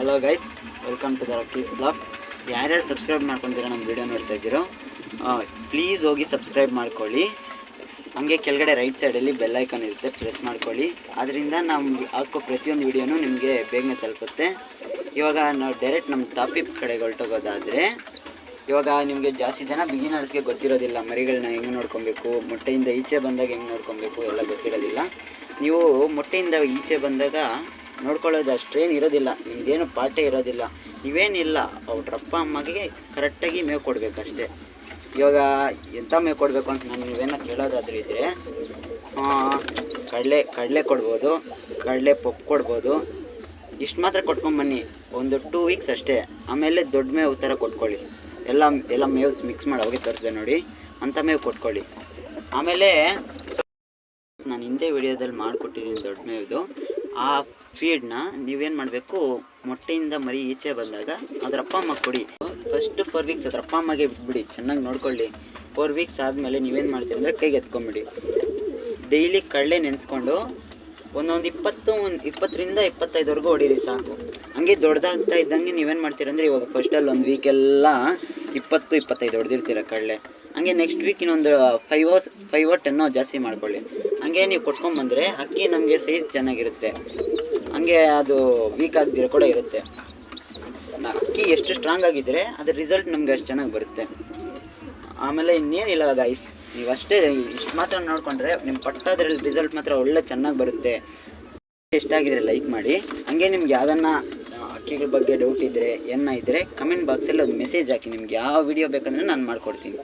Hello guys, welcome to the Rakki's blog. ಯಾರ್ಯಾರು subscribe ಮಾಡ್ಕೊತೀರಾ ನಮ್ಮ ವೀಡಿಯೋ ನೋಡ್ತಾ ಇದ್ದೀರೋ ಪ್ಲೀಸ್ ಹೋಗಿ ಸಬ್ಸ್ಕ್ರೈಬ್ ಮಾಡ್ಕೊಳ್ಳಿ. ಹಾಗೆ ಕೆಳಗಡೆ ರೈಟ್ ಸೈಡಲ್ಲಿ ಬೆಲ್ ಐಕಾನ್ ಇರುತ್ತೆ, ಪ್ರೆಸ್ ಮಾಡ್ಕೊಳ್ಳಿ. ಅದರಿಂದ ನಾವು ಹಾಕೋ ಪ್ರತಿಯೊಂದು ವೀಡಿಯೋನೂ ನಿಮಗೆ ಬೇಗನೆ ತಲುಪುತ್ತೆ. ಇವಾಗ ನಾವು ಡೈರೆಕ್ಟ್ ನಮ್ಮ ಟಾಪಿಕ್ ಕಡೆಗೆ ಹೊರಟೋಗೋದಾದರೆ, ಇವಾಗ ನಿಮಗೆ ಜಾಸ್ತಿ ಜನ ಬಿಗಿನರ್ಸ್ಗೆ ಗೊತ್ತಿರೋದಿಲ್ಲ ಮರಿಗಳನ್ನ ಹೆಂಗೆ ನೋಡ್ಕೊಬೇಕು, ಮೊಟ್ಟೆಯಿಂದ ಈಚೆ ಬಂದಾಗ ಹೆಂಗೆ ನೋಡ್ಕೊಬೇಕು ಎಲ್ಲ ಗೊತ್ತಿರೋದಿಲ್ಲ. ನೀವು ಮೊಟ್ಟೆಯಿಂದ ಈಚೆ ಬಂದಾಗ ನೋಡ್ಕೊಳ್ಳೋದು ಅಷ್ಟೇನು ಇರೋದಿಲ್ಲ, ನಿಮ್ದೇನು ಪಾಠೆ ಇರೋದಿಲ್ಲ, ನೀವೇನಿಲ್ಲ ಅವ್ರ ಅಪ್ಪ ಅಮ್ಮಗೆ ಕರೆಕ್ಟಾಗಿ ಮೇವು ಕೊಡಬೇಕಷ್ಟೇ. ಇವಾಗ ಎಂಥ ಮೇವು ಕೊಡಬೇಕು ಅಂತ ನಾನು ನೀವೇನೋ ಕೇಳೋದಾದ್ರೂ ಇದ್ದರೆ ಕಡಲೆ ಕೊಡ್ಬೋದು, ಕಡಲೆ ಪಪ್ಪು ಕೊಡ್ಬೋದು. ಇಷ್ಟು ಮಾತ್ರ ಕೊಟ್ಕೊಂಬನ್ನಿ, ಒಂದು 2 ವೀಕ್ಸ್ ಅಷ್ಟೇ. ಆಮೇಲೆ ದೊಡ್ಡ ಮೇವು ಥರ ಕೊಟ್ಕೊಳ್ಳಿ, ಎಲ್ಲ ಮೇವು ಮಿಕ್ಸ್ ಮಾಡಿ ಅವಾಗೆ ತರಿಸಿದೆ ನೋಡಿ, ಅಂಥ ಮೇವು ಕೊಟ್ಕೊಳ್ಳಿ. ಆಮೇಲೆ ನಾನು ಹಿಂದೆ ವಿಡಿಯೋದಲ್ಲಿ ಮಾಡಿಕೊಟ್ಟಿದ್ದೀನಿ ದೊಡ್ಡ ಮೇವುದು. ಆ ಫೀಡ್ನ ನೀವೇನು ಮಾಡಬೇಕು, ಮೊಟ್ಟೆಯಿಂದ ಮರಿ ಈಚೆ ಬಂದಾಗ ಅದ್ರ ಅಪ್ಪ ಅಮ್ಮ ಕೊಡಿ. ಫಸ್ಟ್ 4 ವೀಕ್ಸ್ ಅದ್ರ ಅಪ್ಪ ಅಮ್ಮಗೆ ಬಿಟ್ಬಿಡಿ, ಚೆನ್ನಾಗಿ ನೋಡ್ಕೊಳ್ಳಿ. 4 ವೀಕ್ಸ್ ಆದಮೇಲೆ ನೀವೇನು ಮಾಡ್ತೀರಿ ಅಂದರೆ ಕೈಗೆ ಎತ್ಕೊಂಬಿಡಿ. ಡೈಲಿ ಕಡಲೆ ನೆನೆಸ್ಕೊಂಡು ಒಂದೊಂದು 20ರಿಂದ 25ವರೆಗೂ ಹೊಡೀರಿ ಸಾಕು. ಹಂಗೆ ದೊಡ್ಡದಾಗ್ತಾ ಇದ್ದಂಗೆ ನೀವೇನು ಮಾಡ್ತೀರಂದರೆ, ಇವಾಗ ಫಸ್ಟಲ್ಲಿ ಒಂದು ವೀಕೆಲ್ಲ 20-25 ಹೊಡೆದಿರ್ತೀರ ಕಡಲೆ. ಹಂಗೆ ನೆಕ್ಸ್ಟ್ ವೀಕ್ ಇನ್ನೊಂದು 5-10 ಜಾಸ್ತಿ ಮಾಡ್ಕೊಳ್ಳಿ. ಹಂಗೆ ನೀವು ಕೊಟ್ಕೊಂಬಂದರೆ ಅಕ್ಕಿ ನಮಗೆ ಸೈಜ್ ಚೆನ್ನಾಗಿರುತ್ತೆ, ಹಂಗೆ ಅದು ವೀಕ್ ಆಗದಿರೋ ಕೂಡ ಇರುತ್ತೆ. ಅಕ್ಕಿ ಎಷ್ಟು ಸ್ಟ್ರಾಂಗ್ ಆಗಿದ್ದರೆ ಅದ್ರ ರಿಸಲ್ಟ್ ನಮ್ಗೆ ಅಷ್ಟು ಚೆನ್ನಾಗಿ ಬರುತ್ತೆ. ಆಮೇಲೆ ಇನ್ನೇನಿಲ್ಲ ಗೈಸ್, ನೀವು ಅಷ್ಟೇ ಇಷ್ಟು ಮಾತ್ರ ನೋಡಿಕೊಂಡ್ರೆ ನಿಮ್ಮ ಪಟ್ಟದ್ರಲ್ಲಿ ರಿಸಲ್ಟ್ ಮಾತ್ರ ಒಳ್ಳೆ ಚೆನ್ನಾಗಿ ಬರುತ್ತೆ. ಎಷ್ಟಾಗಿದ್ರೆ ಲೈಕ್ ಮಾಡಿ. ಹಂಗೆ ನಿಮ್ಗೆ ಯಾವುದನ್ನ ಅಕ್ಕಿಗಳ ಬಗ್ಗೆ ಡೌಟ್ ಇದ್ದರೆ ಇದ್ದರೆ ಕಮೆಂಟ್ ಬಾಕ್ಸಲ್ಲಿ ಒಂದು ಮೆಸೇಜ್ ಹಾಕಿ, ನಿಮ್ಗೆ ಯಾವ ವಿಡಿಯೋ ಬೇಕಂದರೆ ನಾನು ಮಾಡಿಕೊಡ್ತೀನಿ.